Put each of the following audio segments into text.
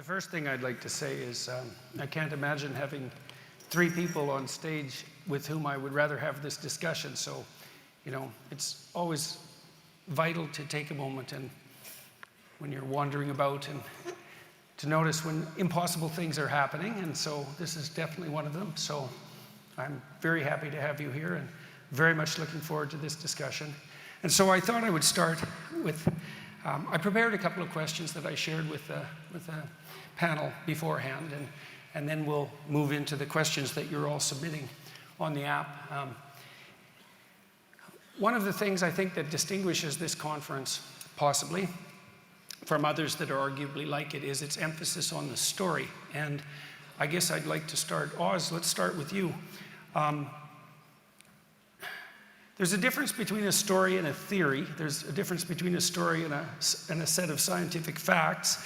The first thing I'd like to say is I can't imagine having three people on stage with whom I would rather have this discussion. So, it's always vital to take a moment and when you're wandering about and to notice when impossible things are happening. And so this is definitely one of them. So I'm very happy to have you here and very much looking forward to this discussion. And so I thought I would start with, I prepared a couple of questions that I shared with the panel beforehand, and then we'll move into the questions that you're all submitting on the app. One of the things I think that distinguishes this conference, possibly, from others that are arguably like it is its emphasis on the story. And I guess I'd like to start, Oz, let's start with you. There's a difference between a story and a theory. There's a difference between a story and a set of scientific facts.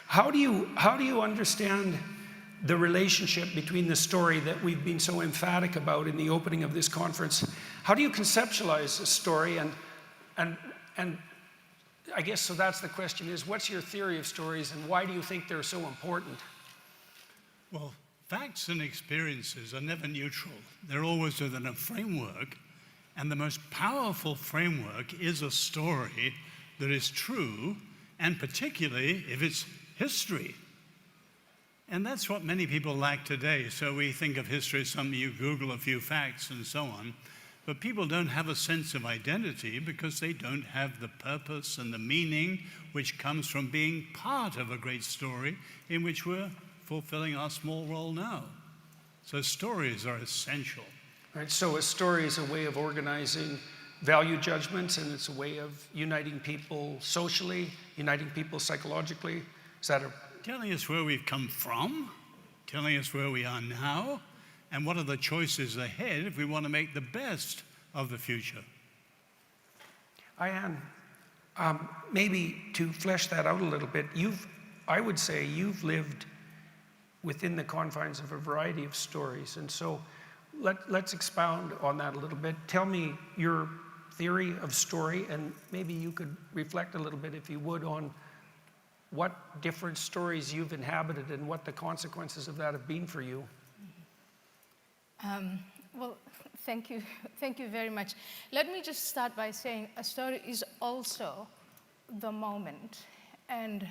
How do you understand the relationship between the story that we've been so emphatic about in the opening of this conference? How do you conceptualize a story? And I guess, so that's the question, is what's your theory of stories and why do you think they're so important? Well, facts and experiences are never neutral. They're always within a framework, and the most powerful framework is a story that is true, and particularly if it's history. And that's what many people lack today. So we think of history as something you Google a few facts and so on, but people don't have a sense of identity because they don't have the purpose and the meaning which comes from being part of a great story in which we're fulfilling our small role now. So stories are essential. Right, so a story is a way of organizing value judgments, and it's a way of uniting people socially, uniting people psychologically. Is that telling us where we've come from, telling us where we are now, and what are the choices ahead if we want to make the best of the future. Ayaan, maybe to flesh that out a little bit, I would say you've lived within the confines of a variety of stories, and so let's expound on that a little bit. Tell me your theory of story, and maybe you could reflect a little bit, if you would, on what different stories you've inhabited and what the consequences of that have been for you. Well, thank you very much. Let me just start by saying a story is also the moment, and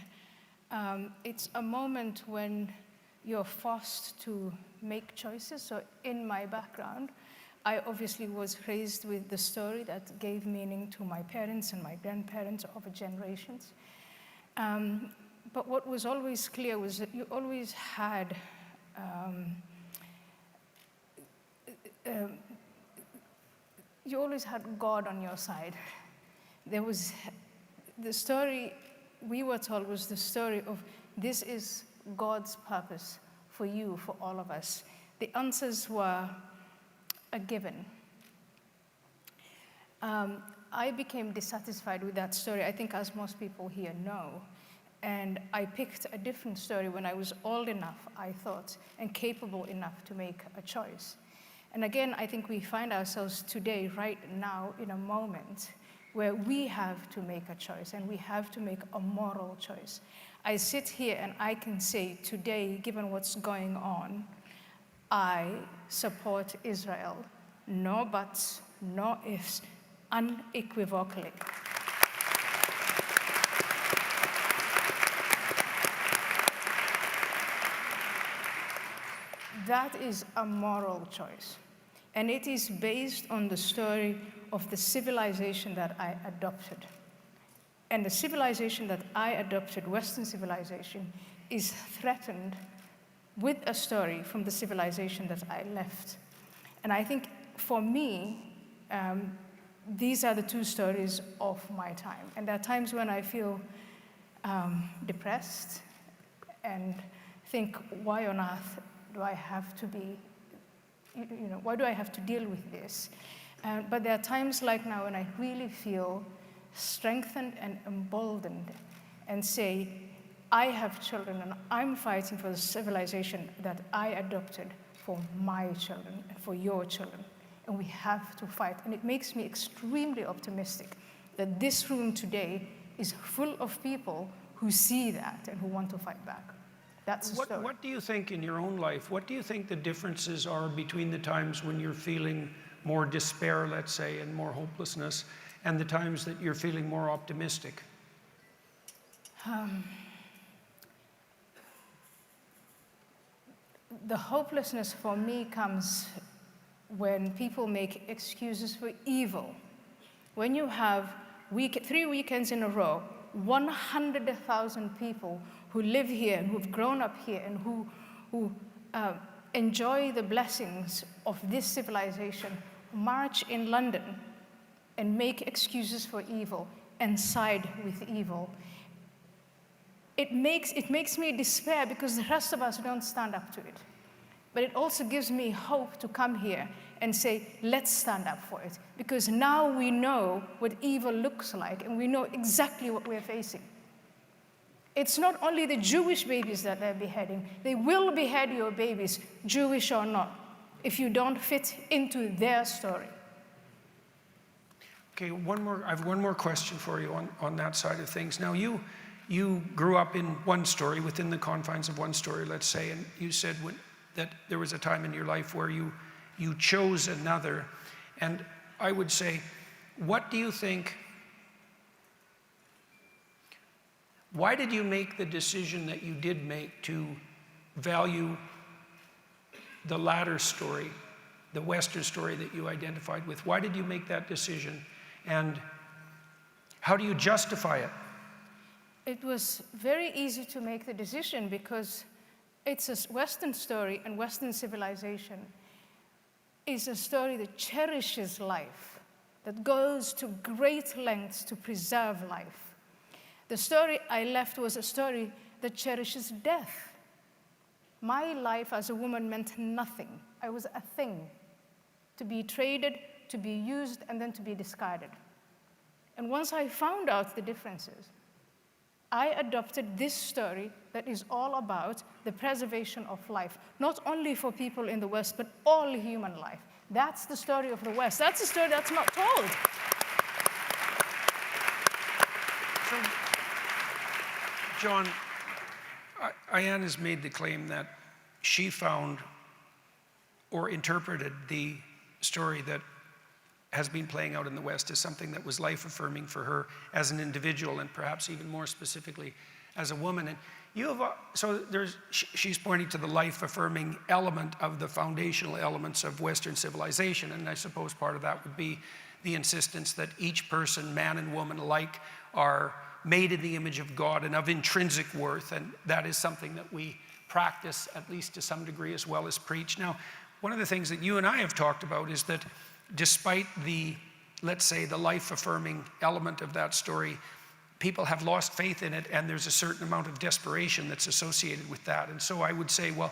it's a moment when you're forced to make choices. So in my background, I obviously was raised with the story that gave meaning to my parents and my grandparents over generations. But what was always clear was that you always had God on your side. There was the story we were told was the story of this is God's purpose for you, for all of us. The answers were a given. I became dissatisfied with that story, I think, as most people here know. And I picked a different story when I was old enough, I thought, and capable enough to make a choice. And again, I think we find ourselves today, right now, in a moment where we have to make a choice, and we have to make a moral choice. I sit here and I can say today, given what's going on, I support Israel. No buts, no ifs, unequivocally. That is a moral choice. And it is based on the story of the civilization that I adopted. And the civilization that I adopted, Western civilization, is threatened with a story from the civilization that I left. And I think for me, these are the two stories of my time. And there are times when I feel depressed and think, why on earth do I have to be, why do I have to deal with this? But there are times like now when I really feel strengthened and emboldened and say, I have children and I'm fighting for the civilization that I adopted for my children and for your children. And we have to fight. And it makes me extremely optimistic that this room today is full of people who see that and who want to fight back. That's the story. What do you think in your own life, what do you think the differences are between the times when you're feeling more despair, let's say, and more hopelessness, and the times that you're feeling more optimistic? The hopelessness for me comes when people make excuses for evil. When you have 3 weekends in a row, 100,000 people who live here and who've grown up here and who enjoy the blessings of this civilization march in London and make excuses for evil and side with evil. It makes me despair because the rest of us don't stand up to it. But it also gives me hope to come here and say, let's stand up for it. Because now we know what evil looks like and we know exactly what we're facing. It's not only the Jewish babies that they're beheading. They will behead your babies, Jewish or not, if you don't fit into their story. Okay, I have one more question for you on that side of things. Now, you grew up in one story, within the confines of one story, let's say, and you said that there was a time in your life where you chose another. And I would say, what do you think, why did you make the decision that you did make to value the latter story, the Western story that you identified with? Why did you make that decision? And how do you justify it? It was very easy to make the decision because it's a Western story, and Western civilization is a story that cherishes life, that goes to great lengths to preserve life. The story I left was a story that cherishes death. My life as a woman meant nothing. I was a thing, to be traded, to be used, and then to be discarded. And once I found out the differences, I adopted this story that is all about the preservation of life, not only for people in the West, but all human life. That's the story of the West. That's a story that's not told. So, John, Ayaan has made the claim that she found or interpreted the story that has been playing out in the West as something that was life-affirming for her as an individual, and perhaps even more specifically as a woman. And she's pointing to the life-affirming element of the foundational elements of Western civilization, and I suppose part of that would be the insistence that each person, man and woman alike, are made in the image of God and of intrinsic worth, and that is something that we practice, at least to some degree, as well as preach. Now, one of the things that you and I have talked about is that despite the, let's say, the life-affirming element of that story, people have lost faith in it, and there's a certain amount of desperation that's associated with that. And so I would say, well,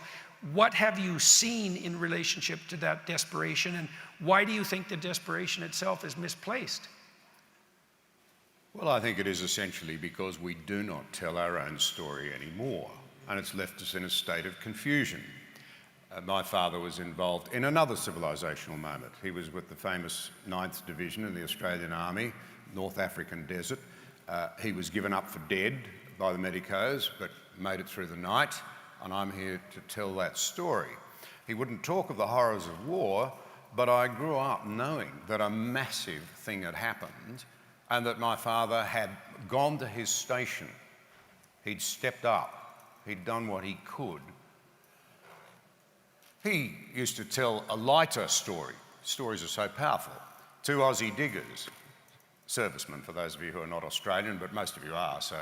what have you seen in relationship to that desperation, and why do you think the desperation itself is misplaced? Well, I think it is essentially because we do not tell our own story anymore, and it's left us in a state of confusion. My father was involved in another civilisational moment. He was with the famous 9th Division in the Australian Army, North African desert. He was given up for dead by the medicos, but made it through the night, and I'm here to tell that story. He wouldn't talk of the horrors of war, but I grew up knowing that a massive thing had happened and that my father had gone to his station. He'd stepped up. He'd done what he could. He used to tell a lighter story. Stories are so powerful. 2 Aussie diggers, servicemen for those of you who are not Australian, but most of you are, so,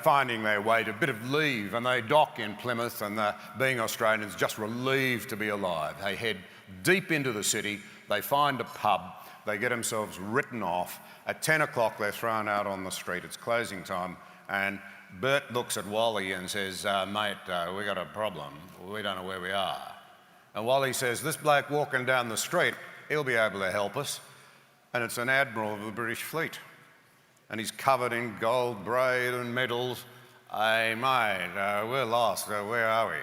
finding their way to a bit of leave, and they dock in Plymouth, and being Australians, just relieved to be alive. They head deep into the city, they find a pub, they get themselves written off. At 10 o'clock, they're thrown out on the street. It's closing time, and Bert looks at Wally and says, mate, we got a problem. We don't know where we are. And Wally says, this bloke walking down the street, he'll be able to help us. And it's an admiral of the British fleet. And he's covered in gold braid and medals. Hey, mate, we're lost. Where are we?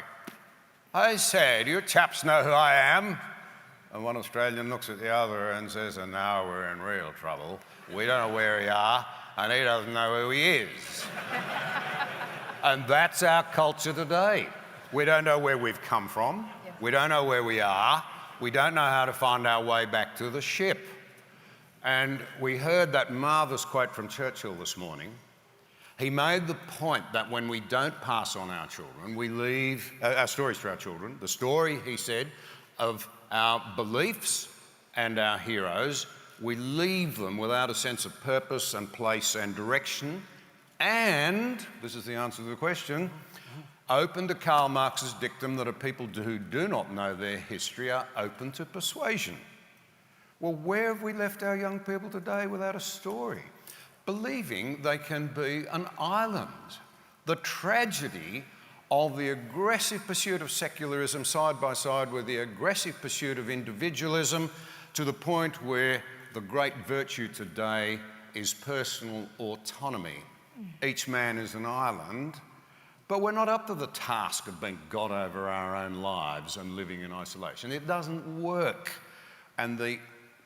I say, do you chaps know who I am? And one Australian looks at the other and says, and now we're in real trouble. We don't know where we are, and he doesn't know who he is. And that's our culture today. We don't know where we've come from. Yeah. We don't know where we are. We don't know how to find our way back to the ship. And we heard that marvellous quote from Churchill this morning. He made the point that when we don't pass on our children, we leave our stories to our children. The story, he said, of our beliefs and our heroes, we leave them without a sense of purpose and place and direction. And, this is the answer to the question, open to Karl Marx's dictum that a people who do not know their history are open to persuasion. Well, where have we left our young people today without a story? Believing they can be an island. The tragedy of the aggressive pursuit of secularism side by side with the aggressive pursuit of individualism, to the point where the great virtue today is personal autonomy. Each man is an island, but we're not up to the task of being God over our own lives and living in isolation. It doesn't work. And the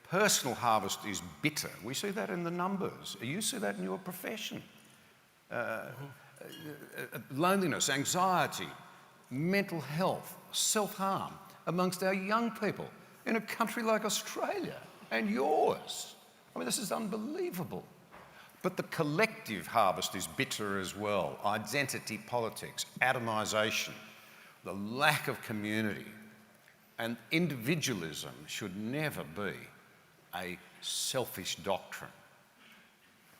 personal harvest is bitter. We see that in the numbers. You see that in your profession. Loneliness, anxiety, mental health, self-harm amongst our young people in a country like Australia and yours. I mean, this is unbelievable. But the collective harvest is bitter as well. Identity politics, atomisation, the lack of community, and individualism should never be a selfish doctrine.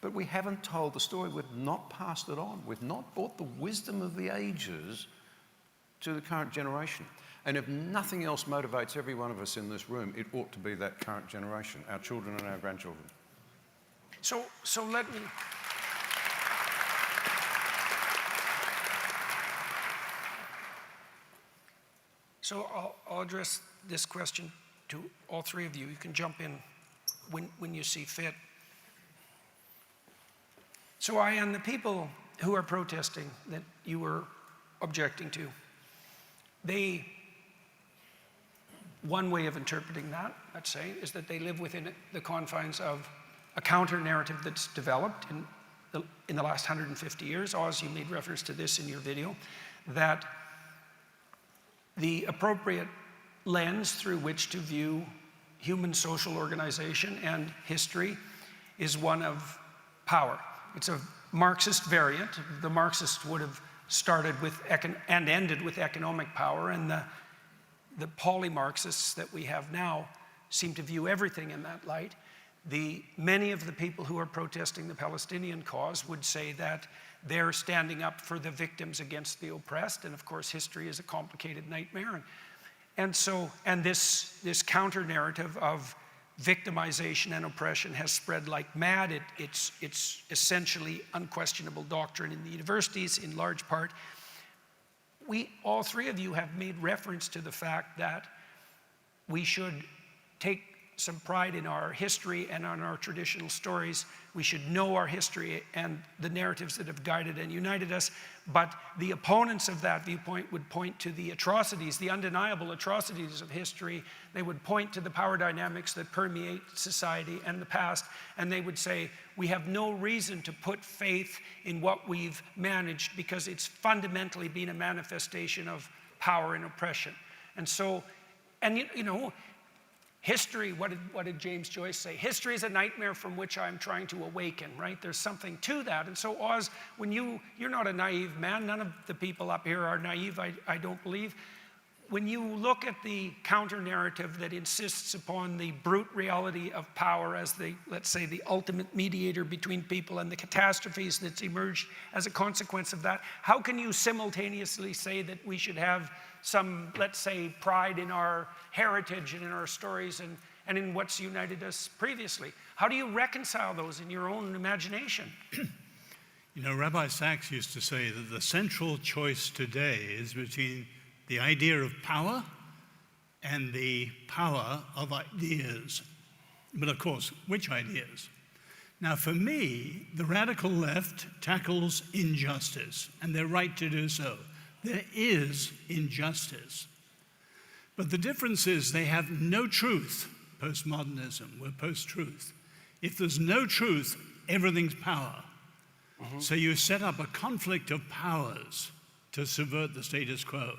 But we haven't told the story, we've not passed it on, we've not brought the wisdom of the ages to the current generation. And if nothing else motivates every one of us in this room, it ought to be that current generation, our children and our grandchildren. So let me... So I'll address this question to all three of you. You can jump in when you see fit. So Ayaan, the people who are protesting that you were objecting to, one way of interpreting that, let's say, is that they live within the confines of a counter-narrative that's developed in the last 150 years. Oz, you made reference to this in your video, that the appropriate lens through which to view human social organization and history is one of power. It's a Marxist variant. The Marxists would have started with and ended with economic power, and the poly-Marxists that we have now seem to view everything in that light. Many of the people who are protesting the Palestinian cause would say that they're standing up for the victims against the oppressed, and of course history is a complicated nightmare. And this counter-narrative of victimization and oppression has spread like mad. It's essentially unquestionable doctrine in the universities in large part. All three of you have made reference to the fact that we should take some pride in our history and on our traditional stories. We should know our history and the narratives that have guided and united us. But the opponents of that viewpoint would point to the atrocities, the undeniable atrocities of history. They would point to the power dynamics that permeate society and the past, and they would say, we have no reason to put faith in what we've managed because it's fundamentally been a manifestation of power and oppression. And so, history, what did James Joyce say? History is a nightmare from which I'm trying to awaken, right? There's something to that. And so Oz, when you're not a naive man, none of the people up here are naive, I don't believe. When you look at the counter-narrative that insists upon the brute reality of power as let's say, the ultimate mediator between people and the catastrophes that's emerged as a consequence of that, how can you simultaneously say that we should have some, let's say, pride in our heritage and in our stories and in what's united us previously? How do you reconcile those in your own imagination? Rabbi Sachs used to say that the central choice today is between the idea of power and the power of ideas. But of course, which ideas? Now, for me, the radical left tackles injustice, and they're right to do so. There is injustice. But the difference is they have no truth. Postmodernism, we're post-truth. If there's no truth, everything's power. So you set up a conflict of powers to subvert the status quo.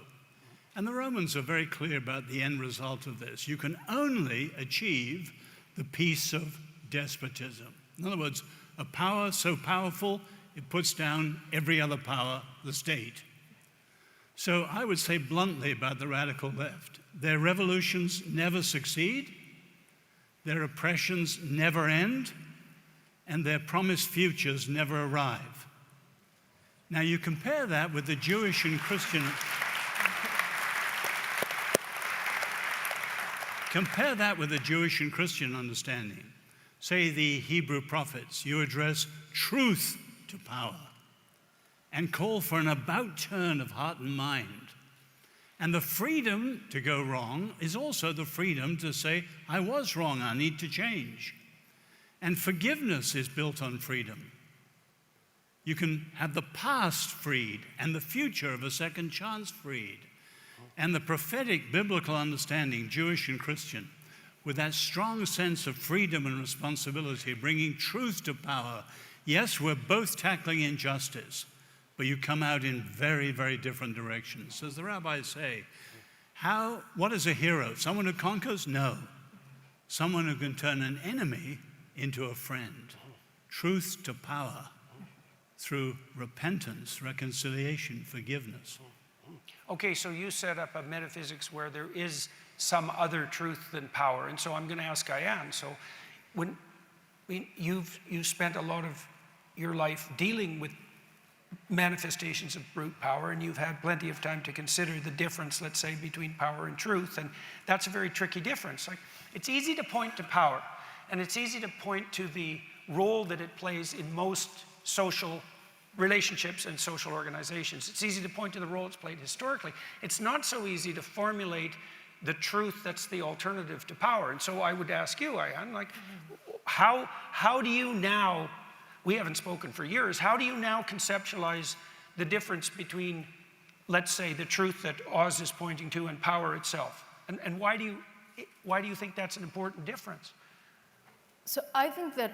And the Romans are very clear about the end result of this. You can only achieve the peace of despotism. In other words, a power so powerful, it puts down every other power, the state. So I would say bluntly about the radical left, their revolutions never succeed, their oppressions never end, and their promised futures never arrive. Now you compare that with the Jewish and Christian understanding. Say the Hebrew prophets, you address truth to power and call for an about turn of heart and mind. And the freedom to go wrong is also the freedom to say, I was wrong, I need to change. And forgiveness is built on freedom. You can have the past freed and the future of a second chance freed. And the prophetic biblical understanding, Jewish and Christian, with that strong sense of freedom and responsibility, bringing truth to power. Yes, we're both tackling injustice, but you come out in very, very different directions. As the rabbis say, what is a hero? Someone who conquers? No. Someone who can turn an enemy into a friend. Truth to power through repentance, reconciliation, forgiveness. Okay, so you set up a metaphysics where there is some other truth than power. And so I'm going to ask Ayaan. So you spent a lot of your life dealing with manifestations of brute power, and you've had plenty of time to consider the difference, let's say, between power and truth, and that's a very tricky difference. Like, it's easy to point to power, and it's easy to point to the role that it plays in most social relationships and social organizations. It's easy to point to the role it's played historically. It's not so easy to formulate the truth that's the alternative to power. And so I would ask you, Ayaan, like, how do you now, we haven't spoken for years, how do you now conceptualize the difference between, let's say, the truth that Oz is pointing to and power itself? And why do you think that's an important difference? So I think that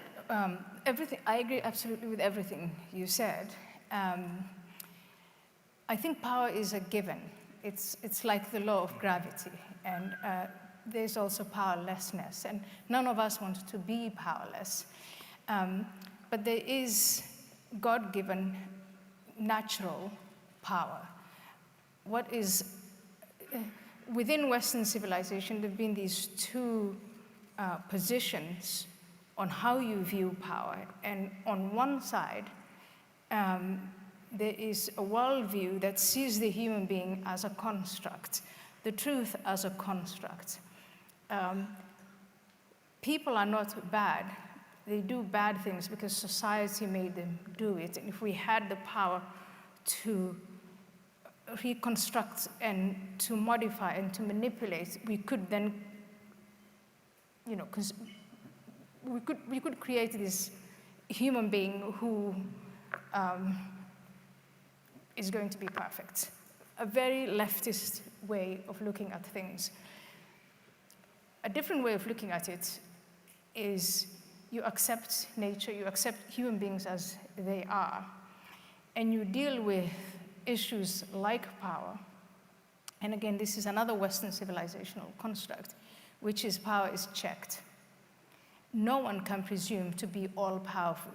I agree absolutely with everything you said. I think power is a given. It's like the law of gravity, and there's also powerlessness, and none of us want to be powerless. But there is God-given natural power. What is, within Western civilization, there have been these two positions on how you view power. And on one side, there is a worldview that sees the human being as a construct, the truth as a construct. People are not bad. They do bad things because society made them do it. And if we had the power to reconstruct and to modify and to manipulate, we could then, because we could create this human being who is going to be perfect. A very leftist way of looking at things. A different way of looking at it is you accept nature, you accept human beings as they are, and you deal with issues like power. And again, this is another Western civilizational construct, which is power is checked. No one can presume to be all-powerful.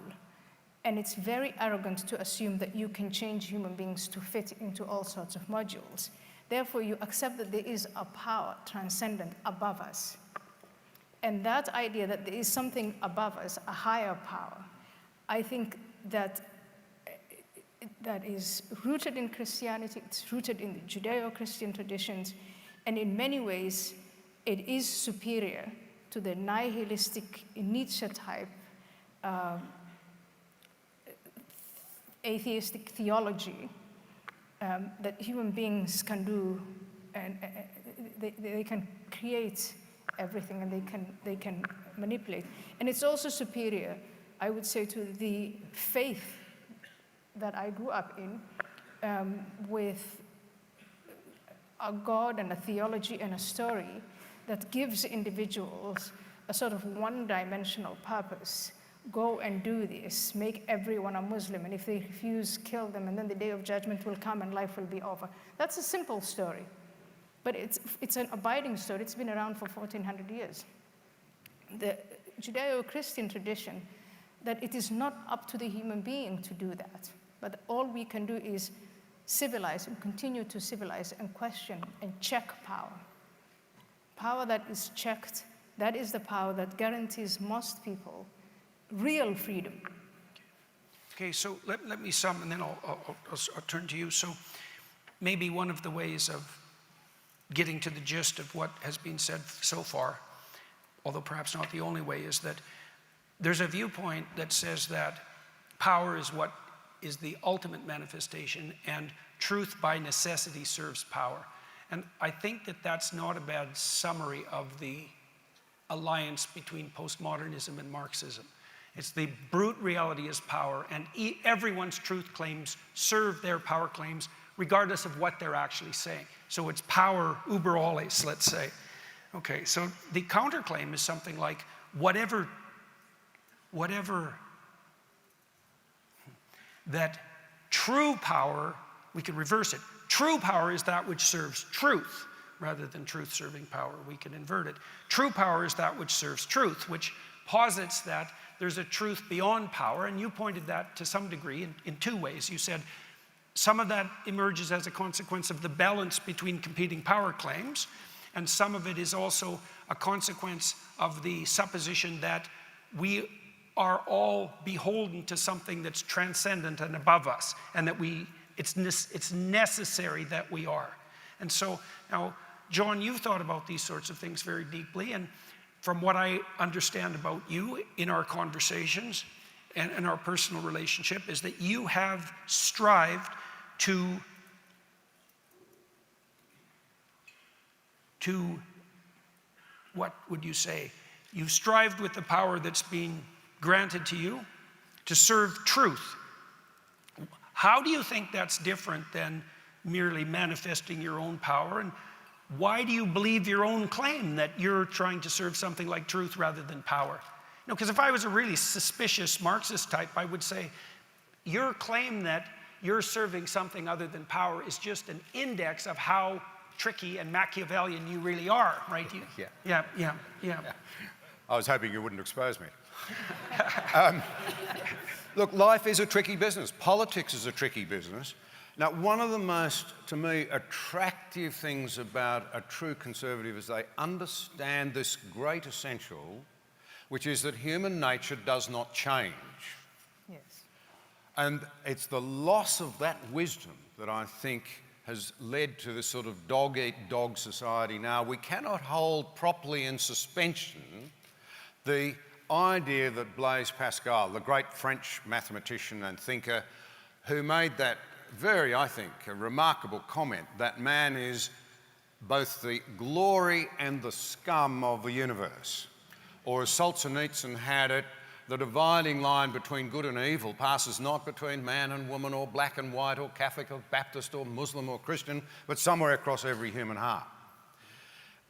And it's very arrogant to assume that you can change human beings to fit into all sorts of modules. Therefore, you accept that there is a power transcendent above us. And that idea that there is something above us, a higher power, I think that is rooted in Christianity, it's rooted in the Judeo-Christian traditions, and in many ways, it is superior to the nihilistic Nietzsche-type atheistic theology that human beings can do, and they can create everything, and they can manipulate. And it's also superior, I would say, to the faith that I grew up in, with a God and a theology and a story that gives individuals a sort of one-dimensional purpose, go and do this, make everyone a Muslim, and if they refuse, kill them, and then the day of judgment will come and life will be over. That's a simple story, but it's an abiding story. It's been around for 1400 years. The Judeo-Christian tradition, that it is not up to the human being to do that, but all we can do is civilize and continue to civilize and question and check power. Power that is checked, that is the power that guarantees most people real freedom. Okay, so let me sum, and then I'll turn to you. So maybe one of the ways of getting to the gist of what has been said so far, although perhaps not the only way, is that there's a viewpoint that says that power is what is the ultimate manifestation, and truth by necessity serves power. And I think that that's not a bad summary of the alliance between postmodernism and Marxism. It's the brute reality is power, and everyone's truth claims serve their power claims regardless of what they're actually saying. So it's power uber alles, let's say. Okay, so the counterclaim is something like whatever that true power, we can reverse it. True power is that which serves truth, rather than truth serving power. We can invert it. True power is that which serves truth, which posits that there's a truth beyond power, and you pointed that to some degree in two ways. You said some of that emerges as a consequence of the balance between competing power claims, and some of it is also a consequence of the supposition that we are all beholden to something that's transcendent and above us, and that it's necessary that we are. And so now, John, you've thought about these sorts of things very deeply, and from what I understand about you in our conversations and in our personal relationship is that you have strived to what would you say? You've strived with the power that's been granted to you to serve truth. How do you think that's different than merely manifesting your own power? And why do you believe your own claim that you're trying to serve something like truth rather than power? You know, because if I was a really suspicious Marxist type, I would say, your claim that you're serving something other than power is just an index of how tricky and Machiavellian you really are, right? Yeah. I was hoping you wouldn't expose me. Look, life is a tricky business. Politics is a tricky business. Now, one of the most, to me, attractive things about a true conservative is they understand this great essential, which is that human nature does not change. Yes. And it's the loss of that wisdom that I think has led to this sort of dog-eat-dog society now. We cannot hold properly in suspension the idea that Blaise Pascal, the great French mathematician and thinker, who made that very, I think, a remarkable comment, that man is both the glory and the scum of the universe. Or as Solzhenitsyn had it, the dividing line between good and evil passes not between man and woman or black and white or Catholic or Baptist or Muslim or Christian, but somewhere across every human heart.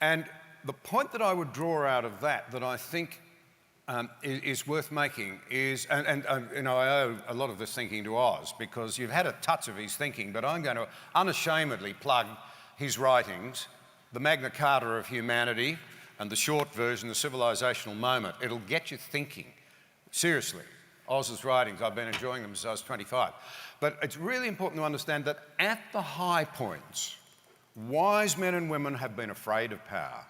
And the point that I would draw out of that I think is worth making is, and you know, I owe a lot of this thinking to Oz because you've had a touch of his thinking, but I'm going to unashamedly plug his writings, The Magna Carta of Humanity and the short version, The Civilizational Moment. It'll get you thinking. Seriously, Oz's writings, I've been enjoying them since I was 25. But it's really important to understand that at the high points, wise men and women have been afraid of power.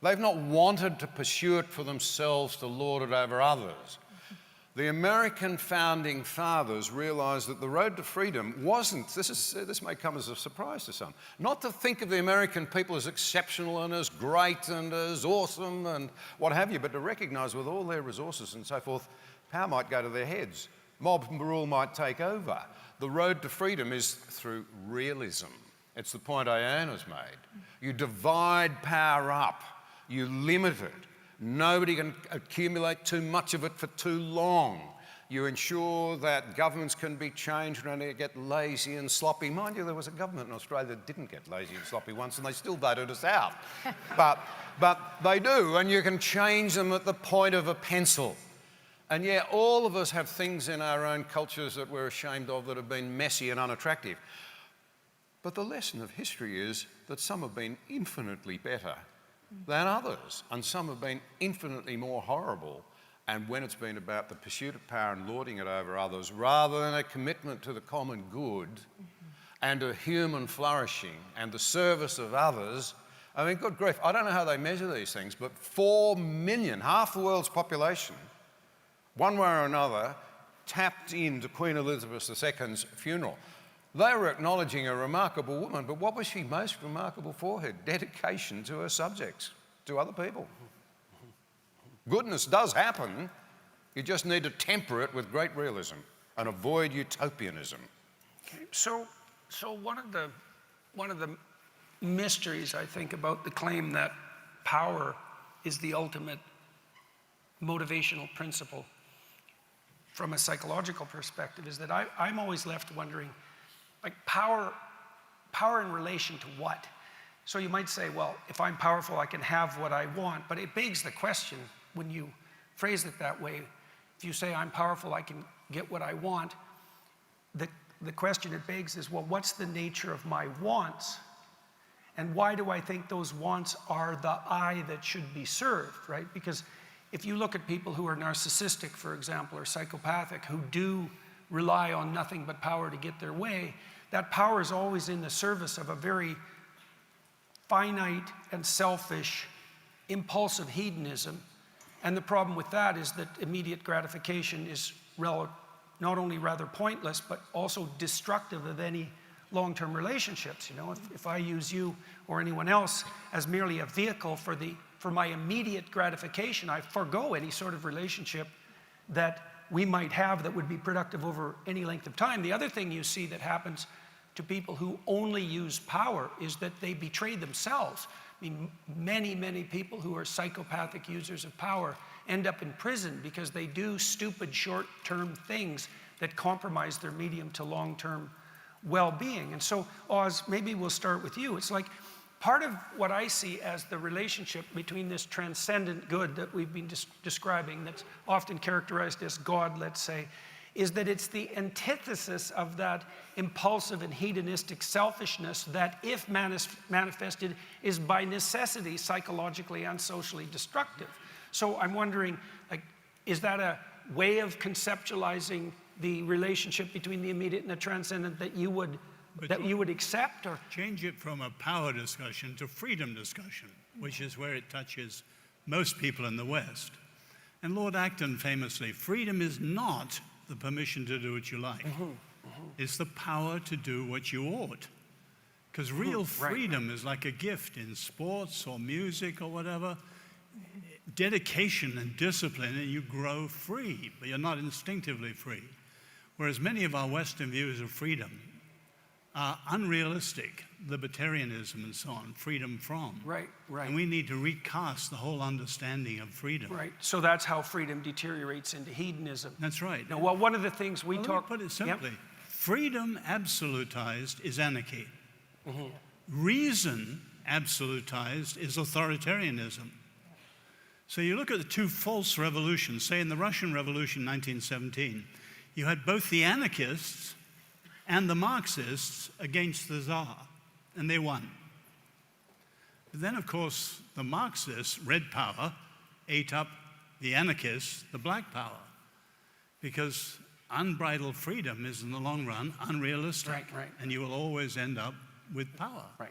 They've not wanted to pursue it for themselves to lord it over others. The American founding fathers realized that the road to freedom wasn't, this may come as a surprise to some, not to think of the American people as exceptional and as great and as awesome and what have you, but to recognize with all their resources and so forth, power might go to their heads. Mob rule might take over. The road to freedom is through realism. It's the point Ayaan has made. You divide power up. You limit it. Nobody can accumulate too much of it for too long. You ensure that governments can be changed when they get lazy and sloppy. Mind you, there was a government in Australia that didn't get lazy and sloppy once, and they still voted us out. But they do, and you can change them at the point of a pencil. And yeah, all of us have things in our own cultures that we're ashamed of that have been messy and unattractive. But the lesson of history is that some have been infinitely better than others, and some have been infinitely more horrible. And when it's been about the pursuit of power and lording it over others, rather than a commitment to the common good and a human flourishing and the service of others, I mean, good grief, I don't know how they measure these things, but 4 million, half the world's population, one way or another, tapped into Queen Elizabeth II's funeral. They were acknowledging a remarkable woman, but what was she most remarkable for? Her dedication to her subjects, to other people. Goodness does happen. You just need to temper it with great realism and avoid utopianism. Okay, so one of the mysteries, I think, about the claim that power is the ultimate motivational principle from a psychological perspective is that I'm always left wondering, like, power in relation to what? So you might say, well, if I'm powerful, I can have what I want, but it begs the question when you phrase it that way. If you say I'm powerful, I can get what I want, the question it begs is, well, what's the nature of my wants? And why do I think those wants are the I that should be served, right? Because if you look at people who are narcissistic, for example, or psychopathic, who do rely on nothing but power to get their way, that power is always in the service of a very finite and selfish, impulsive hedonism. And the problem with that is that immediate gratification is not only rather pointless, but also destructive of any long-term relationships. You know, if I use you or anyone else as merely a vehicle for my immediate gratification, I forgo any sort of relationship that we might have that would be productive over any length of time. The other thing you see that happens to people who only use power is that they betray themselves. I mean, many people who are psychopathic users of power end up in prison because they do stupid short-term things that compromise their medium to long-term well-being. And so, Oz, maybe we'll start with you. It's like part of what I see as the relationship between this transcendent good that we've been describing, that's often characterized as God, let's say, is that it's the antithesis of that impulsive and hedonistic selfishness that, if manifested, is by necessity psychologically and socially destructive. So I'm wondering, like, is that a way of conceptualizing the relationship between the immediate and the transcendent that you would accept? Or change it from a power discussion to freedom discussion, which is where it touches most people in the West. And Lord Acton famously, freedom is not the permission to do what you like. It's the power to do what you ought. Because real freedom is like a gift in sports or music or whatever. Dedication and discipline, and you grow free, but you're not instinctively free. Whereas many of our Western views of freedom are unrealistic, libertarianism and so on, freedom from. Right. And we need to recast the whole understanding of freedom. Right. So that's how freedom deteriorates into hedonism. That's right. Now, well, one of the things we Let me put it simply. Yep. Freedom absolutized is anarchy. Reason absolutized is authoritarianism. So you look at the two false revolutions, say in the Russian Revolution 1917, you had both the anarchists and the Marxists against the Tsar, and they won. But then, of course, the Marxists, red power, ate up the anarchists, the black power, because unbridled freedom is, in the long run, unrealistic, and you will always end up with power. Right.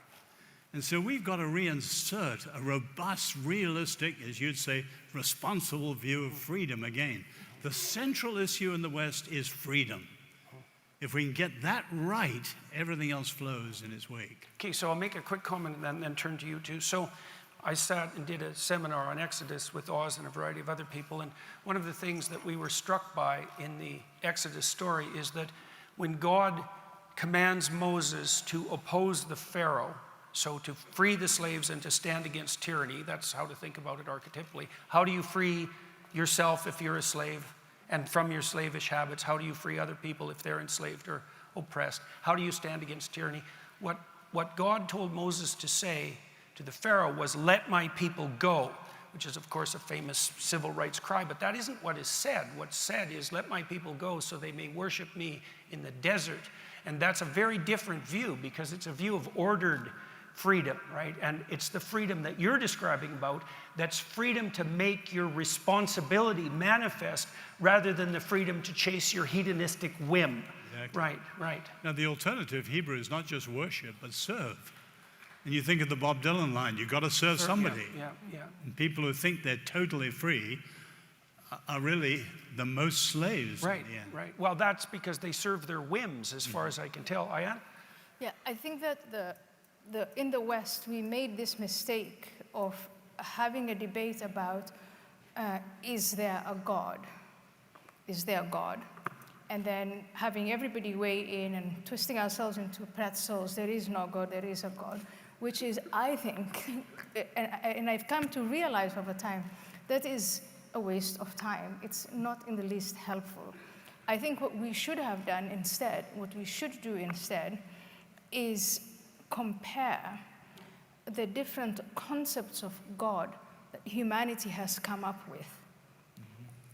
And so we've got to reinsert a robust, realistic, as you'd say, responsible view of freedom again. The central issue in the West is freedom. If we can get that right, everything else flows in its wake. Okay, so I'll make a quick comment and then turn to you too. So I sat and did a seminar on Exodus with Oz and a variety of other people, and one of the things that we were struck by in the Exodus story is that when God commands Moses to oppose the Pharaoh, so to free the slaves and to stand against tyranny, that's how to think about it archetypally. How do you free yourself if you're a slave? And from your slavish habits, how do you free other people if they're enslaved or oppressed? How do you stand against tyranny? What God told Moses to say to the Pharaoh was, let my people go. which is, of course, a famous civil rights cry, but that isn't what is said. What's said is, let my people go so they may worship me in the desert. And that's a very different view, because it's a view of ordered freedom, right? And it's the freedom that you're describing about, that's freedom to make your responsibility manifest rather than the freedom to chase your hedonistic whim. Exactly. Right, right. Now, the alternative Hebrew is not just worship, but serve. And you think of the Bob Dylan line, you've got to serve somebody. Yeah. And people who think they're totally free are really the most slaves Right, in the end. right. Well, that's because they serve their whims, as far as I can tell. Ayaan? Yeah, I think that in the West, we made this mistake of having a debate about, is there a God? Is there a God? And then having everybody weigh in and twisting ourselves into pretzels. There is no God, there is a God, which is, I think, and I've come to realize over time, that is a waste of time. It's not in the least helpful. I think what we should have done instead, what we should do instead, is compare the different concepts of God that humanity has come up with,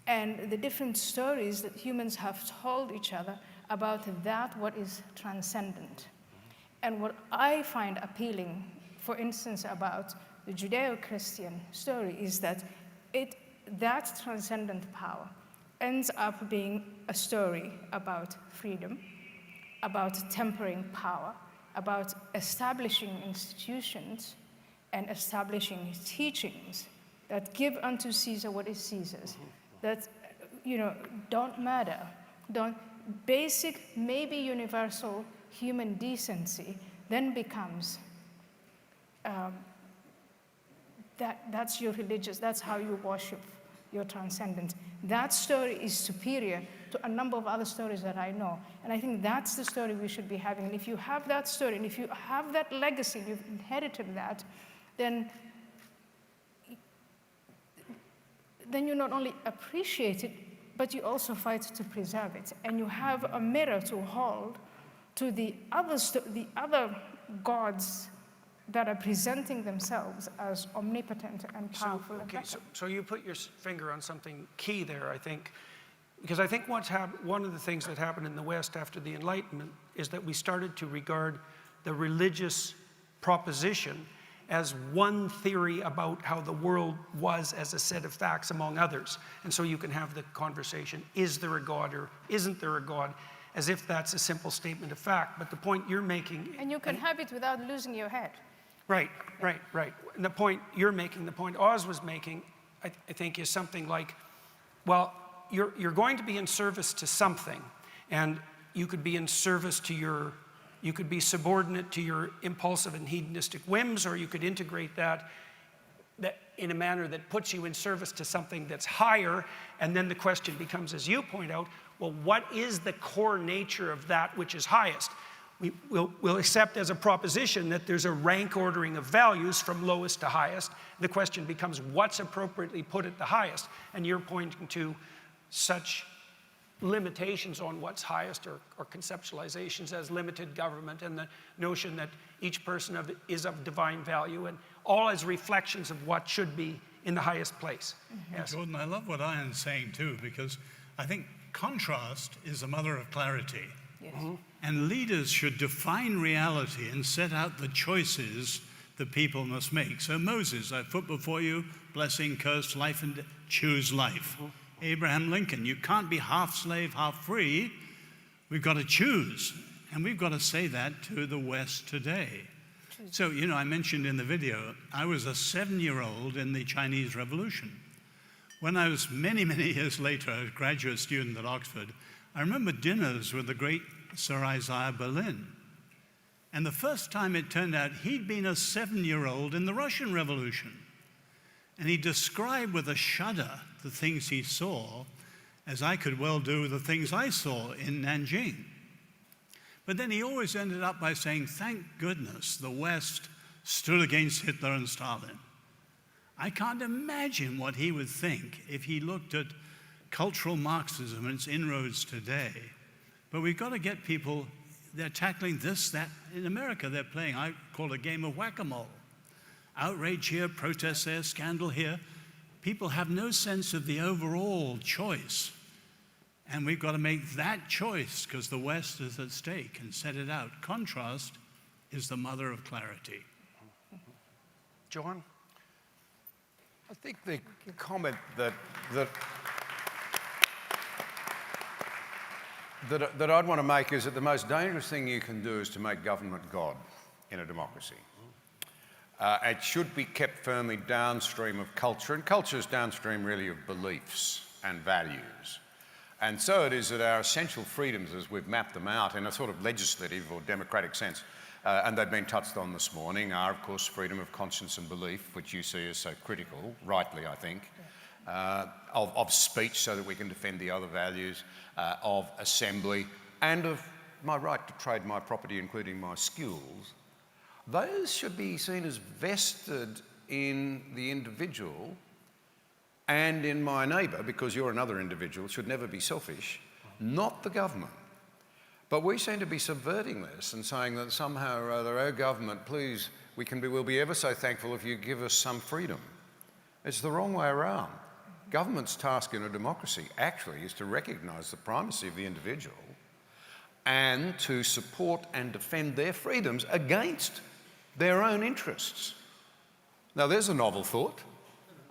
and the different stories that humans have told each other about that what is transcendent. And what I find appealing, for instance, about the Judeo-Christian story is that that transcendent power ends up being a story about freedom, about tempering power, about establishing institutions and establishing teachings that give unto Caesar what is Caesar's, that don't matter, basic, maybe universal human decency then becomes that's your religious, that's how you worship your transcendent. That story is superior to a number of other stories that I know. And I think that's the story we should be having. And if you have that story, and if you have that legacy, you've inherited that, then you not only appreciate it, but you also fight to preserve it. And you have a mirror to hold to the other gods that are presenting themselves as omnipotent and powerful. So you put your finger on something key there, I think, because I think one of the things that happened in the West after the Enlightenment is that we started to regard the religious proposition as one theory about how the world was as a set of facts among others. And so you can have the conversation, is there a God or isn't there a God, as if that's a simple statement of fact. But the point you're making... And you can have it without losing your head. Right. And the point you're making, the point Oz was making, I think is something like, well, you're going to be in service to something, and you could be in service to you could be subordinate to your impulsive and hedonistic whims, or you could integrate that in a manner that puts you in service to something that's higher, and then the question becomes, as you point out, well, what is the core nature of that which is highest? We'll accept as a proposition that there's a rank ordering of values from lowest to highest. The question becomes, what's appropriately put at the highest? And you're pointing to such limitations on what's highest, or conceptualizations as limited government, and the notion that each person is of divine value, and all as reflections of what should be in the highest place. Mm-hmm. Yes. Jordan, I love what Ayaan's saying too, because I think contrast is the mother of clarity. Yes. Mm-hmm. And leaders should define reality and set out the choices that people must make. So Moses, I put before you blessing, curse, life, and choose life. Mm-hmm. Abraham Lincoln, you can't be half slave, half free. We've got to choose. And we've got to say that to the West today. So, I mentioned in the video, I was a 7-year-old in the Chinese Revolution. When I was many, many years later, a graduate student at Oxford, I remember dinners with the great Sir Isaiah Berlin. And the first time it turned out he'd been a 7-year-old in the Russian Revolution. And he described with a shudder the things he saw, as I could well do the things I saw in Nanjing. But then he always ended up by saying, thank goodness the West stood against Hitler and Stalin. I can't imagine what he would think if he looked at cultural Marxism and its inroads today. But we've got to get people, they're tackling this, that. In America, they're playing, I call it a game of whack-a-mole. Outrage here, protest there, scandal here. people have no sense of the overall choice. And we've got to make that choice because the West is at stake and set it out. Contrast is the mother of clarity. John? I think the comment that I'd want to make is that the most dangerous thing you can do is to make government God in a democracy. It should be kept firmly downstream of culture, and culture is downstream really of beliefs and values. And so it is that our essential freedoms, as we've mapped them out in a sort of legislative or democratic sense, and they've been touched on this morning, are of course freedom of conscience and belief, which you see as so critical, rightly I think, of speech so that we can defend the other values, of assembly, and of my right to trade my property, including my skills. Those should be seen as vested in the individual and in my neighbour, because you're another individual, should never be selfish, not the government. But we seem to be subverting this and saying that somehow or other, oh government, please, we'll be ever so thankful if you give us some freedom. It's the wrong way around. Government's task in a democracy actually is to recognise the primacy of the individual and to support and defend their freedoms against their own interests. Now there's a novel thought,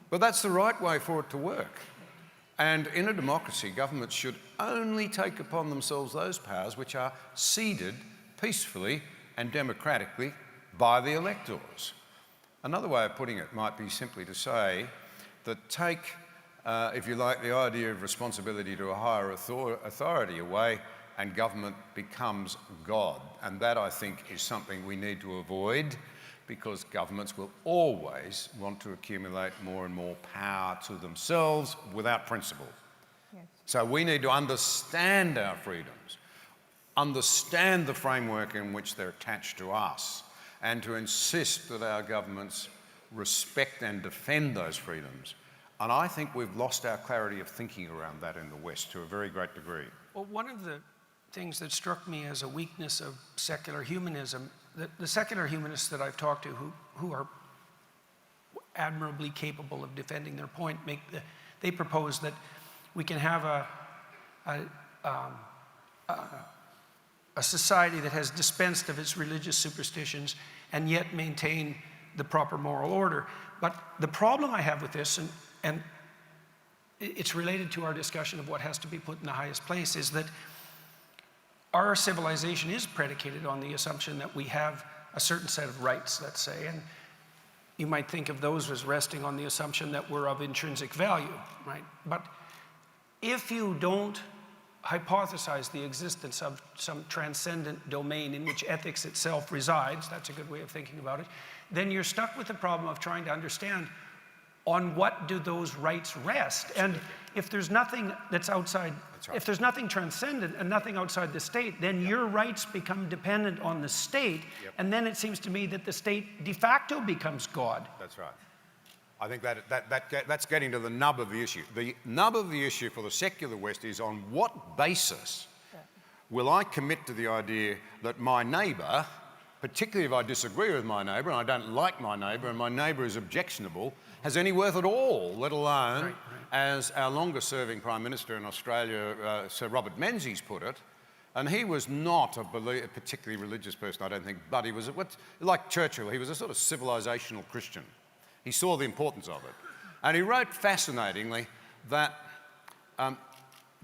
but that's the right way for it to work. And in a democracy, governments should only take upon themselves those powers which are ceded peacefully and democratically by the electors. Another way of putting it might be simply to say that take, if you like, the idea of responsibility to a higher authority away and government becomes God. And that, I think, is something we need to avoid, because governments will always want to accumulate more and more power to themselves without principle. Yes. So we need to understand our freedoms, understand the framework in which they're attached to us, and to insist that our governments respect and defend those freedoms. And I think we've lost our clarity of thinking around that in the West to a very great degree. Well, one of the things that struck me as a weakness of secular humanism, the secular humanists that I've talked to who are admirably capable of defending their point, they propose that we can have a society that has dispensed of its religious superstitions and yet maintain the proper moral order. But the problem I have with this, and it's related to our discussion of what has to be put in the highest place, is that our civilization is predicated on the assumption that we have a certain set of rights, let's say, and you might think of those as resting on the assumption that we're of intrinsic value, right? But if you don't hypothesize the existence of some transcendent domain in which ethics itself resides, that's a good way of thinking about it, then you're stuck with the problem of trying to understand on what do those rights rest. And if there's nothing that's outside, if there's nothing transcendent and nothing outside the state, then your rights become dependent on the state. And then it seems to me that the state de facto becomes God. That's right. I think that's getting to the nub of the issue. The nub of the issue for the secular West is on what basis will I commit to the idea that my neighbour, particularly if I disagree with my neighbour and I don't like my neighbour and my neighbour is objectionable, has any worth at all, let alone, as our longest-serving Prime Minister in Australia, Sir Robert Menzies, put it, and he was not a particularly religious person, I don't think, but he was, like Churchill, he was a sort of civilisational Christian. He saw the importance of it. And he wrote fascinatingly that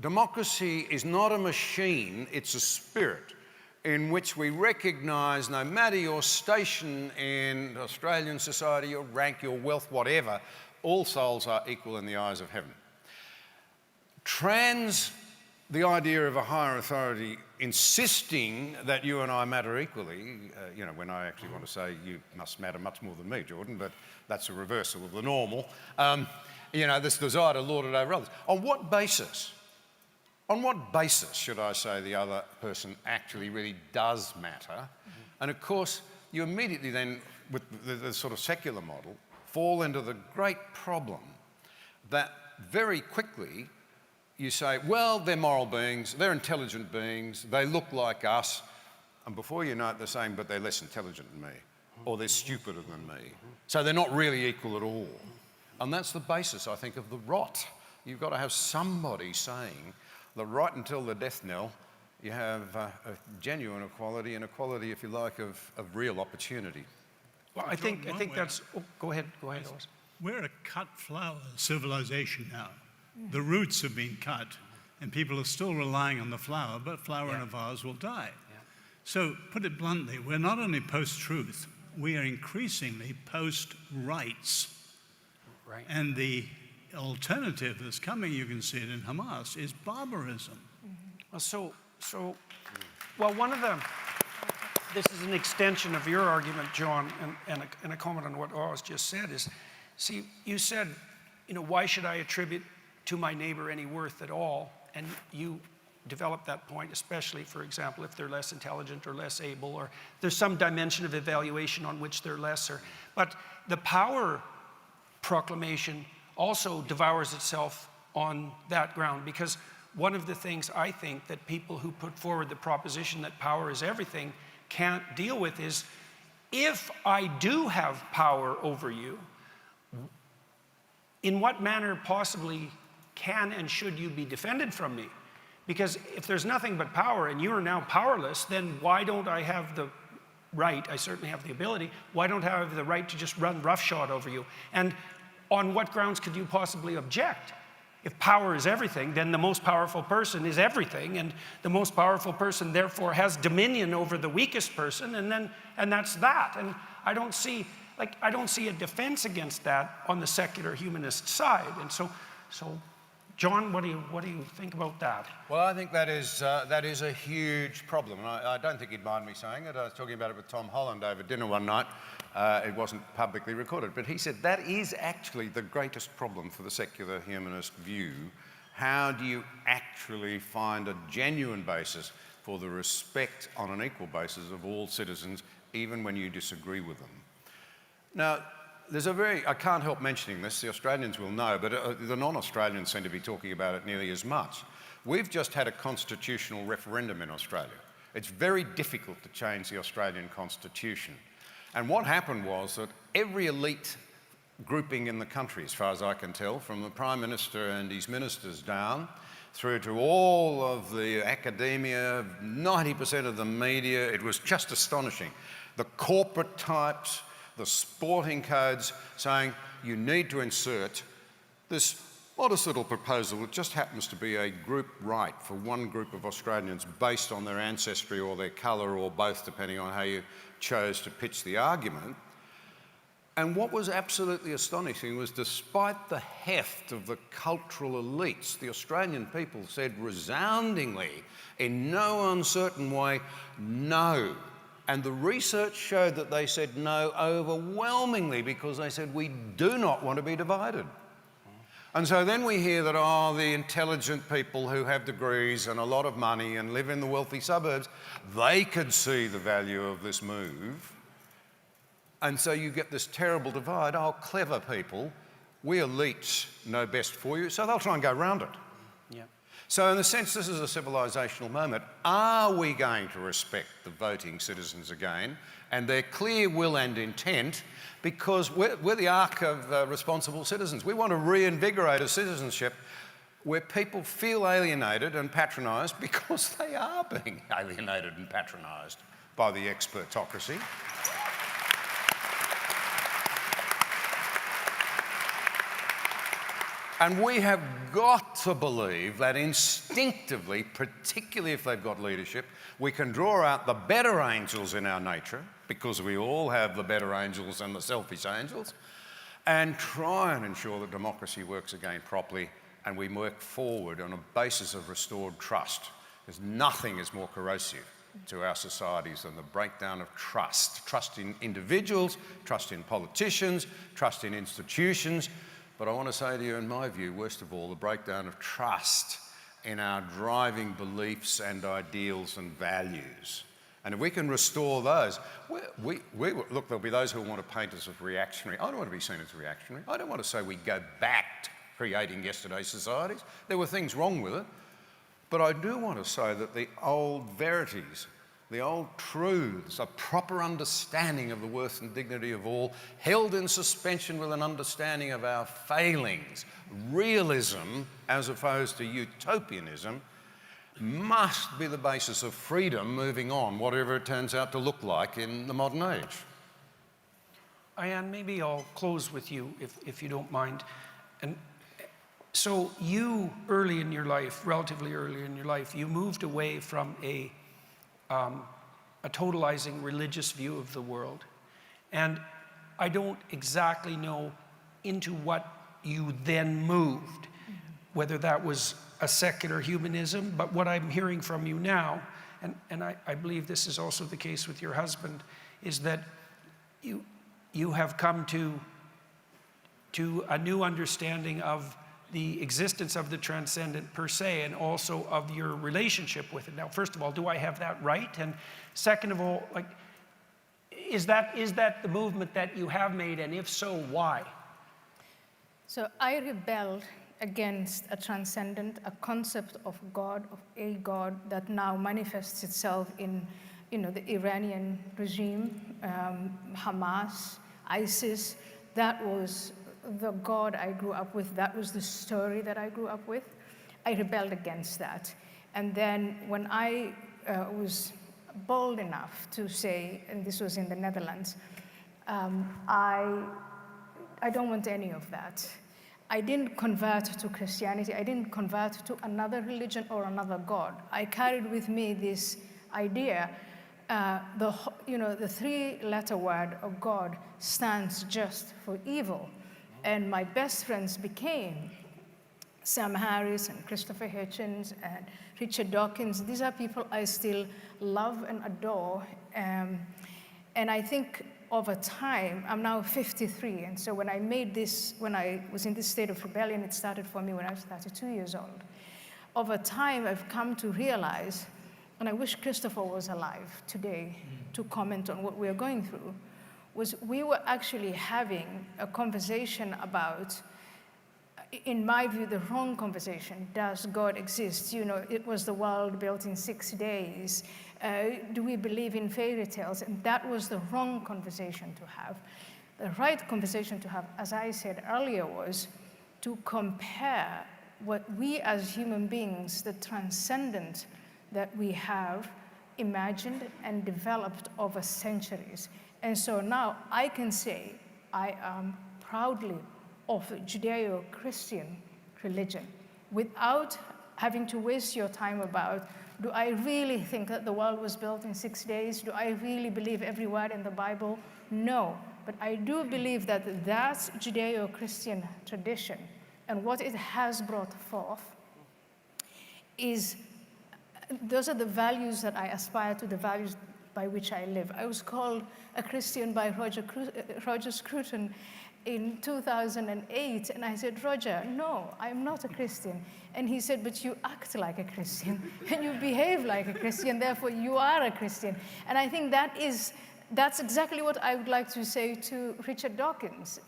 democracy is not a machine, it's a spirit in which we recognise, no matter your station in Australian society, your rank, your wealth, whatever, all souls are equal in the eyes of heaven. The idea of a higher authority insisting that you and I matter equally, when I actually want to say you must matter much more than me, Jordan, but that's a reversal of the normal. This desire to lord it over others. On what basis? On what basis should I say the other person actually really does matter? And of course, you immediately then, with the sort of secular model, fall into the great problem that very quickly you say, well, they're moral beings, they're intelligent beings, they look like us, and before you know it, they're saying, but they're less intelligent than me, or they're stupider than me. So they're not really equal at all. And that's the basis, I think, of the rot. You've got to have somebody saying that right until the death knell, you have a genuine equality, and equality, if you like, of real opportunity. Well, I think that's... Oh, go ahead, Oz. We're a cut flower civilization now. The roots have been cut, and people are still relying on the flower, but flower in a vase will die. Yeah. So, put it bluntly, we're not only post-truth, we are increasingly post-rights. Right. And the alternative that's coming, you can see it in Hamas, is barbarism. Well, one of the... This is an extension of your argument, John, and a comment on what Oz just said is, see, you said, why should I attribute to my neighbor any worth at all? And you developed that point, especially, for example, if they're less intelligent or less able, or there's some dimension of evaluation on which they're lesser. But the power proclamation also devours itself on that ground, because one of the things I think that people who put forward the proposition that power is everything can't deal with is, if I do have power over you, in what manner possibly can and should you be defended from me? Because if there's nothing but power and you are now powerless, then why don't I have the right, I certainly have the ability, why don't I have the right to just run roughshod over you? And on what grounds could you possibly object? If power is everything, then the most powerful person is everything, and the most powerful person therefore has dominion over the weakest person, and that's that. And I don't see a defense against that on the secular humanist side. And so John, what do you think about that? Well, I think that is a huge problem, and I don't think he'd mind me saying it. I was talking about it with Tom Holland over dinner one night. It wasn't publicly recorded, but he said that is actually the greatest problem for the secular humanist view. How do you actually find a genuine basis for the respect on an equal basis of all citizens, even when you disagree with them? Now, I can't help mentioning this, the Australians will know, but the non-Australians seem to be talking about it nearly as much. We've just had a constitutional referendum in Australia. It's very difficult to change the Australian constitution. And what happened was that every elite grouping in the country, as far as I can tell, from the Prime Minister and his ministers down, through to all of the academia, 90% of the media, it was just astonishing. The corporate types, the sporting codes, saying you need to insert this modest little proposal that just happens to be a group right for one group of Australians based on their ancestry or their colour or both, depending on how you chose to pitch the argument. And what was absolutely astonishing was, despite the heft of the cultural elites, the Australian people said resoundingly, in no uncertain way, no. And the research showed that they said no overwhelmingly, because they said we do not want to be divided. And so then we hear that, the intelligent people who have degrees and a lot of money and live in the wealthy suburbs, they could see the value of this move. And so you get this terrible divide. Clever people, we elites know best for you, so they'll try and go round it. Yeah. So in a sense, this is a civilisational moment. Are we going to respect the voting citizens again and their clear will and intent? Because we're the arc of responsible citizens. We want to reinvigorate a citizenship where people feel alienated and patronised, because they are being alienated and patronised by the expertocracy. And we have got to believe that instinctively, particularly if they've got leadership, we can draw out the better angels in our nature, because we all have the better angels and the selfish angels, and try and ensure that democracy works again properly and we work forward on a basis of restored trust. Because nothing is more corrosive to our societies than the breakdown of trust. Trust in individuals, trust in politicians, trust in institutions. But I want to say to you, in my view, worst of all, the breakdown of trust in our driving beliefs and ideals and values. And if we can restore those, look, there'll be those who want to paint us as reactionary. I don't want to be seen as reactionary. I don't want to say we go back to creating yesterday's societies. There were things wrong with it. But I do want to say that the old verities the old truths, a proper understanding of the worth and dignity of all, held in suspension with an understanding of our failings. Realism, as opposed to utopianism, must be the basis of freedom moving on, whatever it turns out to look like in the modern age. Ayaan, maybe I'll close with you, if you don't mind. And so you, early in your life, relatively early in your life, you moved away from a totalizing religious view of the world. And I don't exactly know into what you then moved, whether that was a secular humanism, but what I'm hearing from you now, and I believe this is also the case with your husband, is that you have come to a new understanding of the existence of the transcendent per se, and also of your relationship with it. Now, first of all, do I have that right? And second of all, like, is that the movement that you have made, and if so, why? So I rebelled against a transcendent, a concept of God, of a God that now manifests itself in, the Iranian regime, Hamas, ISIS. That was the God I grew up with. That was the story that I grew up with. I rebelled against that. And then when I was bold enough to say, and this was in the Netherlands, I don't want any of that. I didn't convert to Christianity. I didn't convert to another religion or another God. I carried with me this idea, the three-letter word of God stands just for evil. And my best friends became Sam Harris and Christopher Hitchens and Richard Dawkins. These are people I still love and adore. And I think over time, I'm now 53, and so when I was in this state of rebellion, it started for me when I was 32 years old. Over time, I've come to realize, and I wish Christopher was alive today to comment on what we're going through, was we were actually having a conversation about, in my view, the wrong conversation. Does God exist? It was the world built in 6 days. Do we believe in fairy tales? And that was the wrong conversation to have. The right conversation to have, as I said earlier, was to compare what we as human beings, the transcendent that we have imagined and developed over centuries. And so now I can say I am proudly of a Judeo-Christian religion without having to waste your time about, do I really think that the world was built in 6 days? Do I really believe every word in the Bible? No, but I do believe that that's Judeo-Christian tradition, and what it has brought forth is, those are the values that I aspire to, the values by which I live. I was called a Christian by Roger Scruton in 2008, and I said, Roger, no, I'm not a Christian. And he said, but you act like a Christian, and you behave like a Christian, therefore you are a Christian. And I think that's exactly what I would like to say to Richard Dawkins.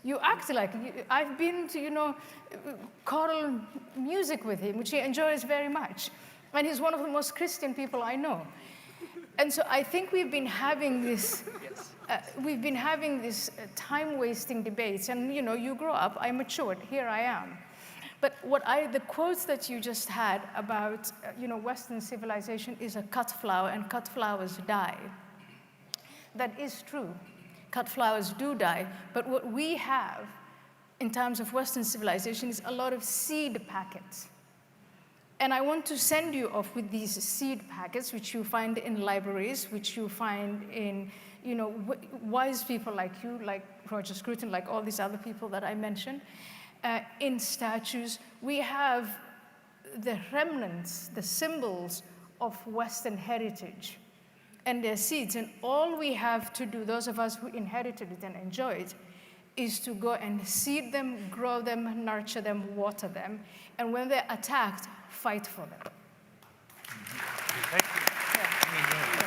You act like, I've been to, choral music with him, which he enjoys very much. And he's one of the most Christian people I know. And so I think we've been having this, time-wasting debates. And you grow up, I matured, here I am. But the quotes that you just had about, Western civilization is a cut flower, and cut flowers die. That is true. Cut flowers do die. But what we have in terms of Western civilization is a lot of seed packets. And I want to send you off with these seed packets, which you find in libraries, which you find in, wise people like you, like Roger Scruton, like all these other people that I mentioned. In statues, we have the remnants, the symbols of Western heritage, and their seeds. And all we have to do, those of us who inherited it and enjoy it, is to go and seed them, grow them, nurture them, water them, and when they're attacked, fight for them. Thank you. Yeah.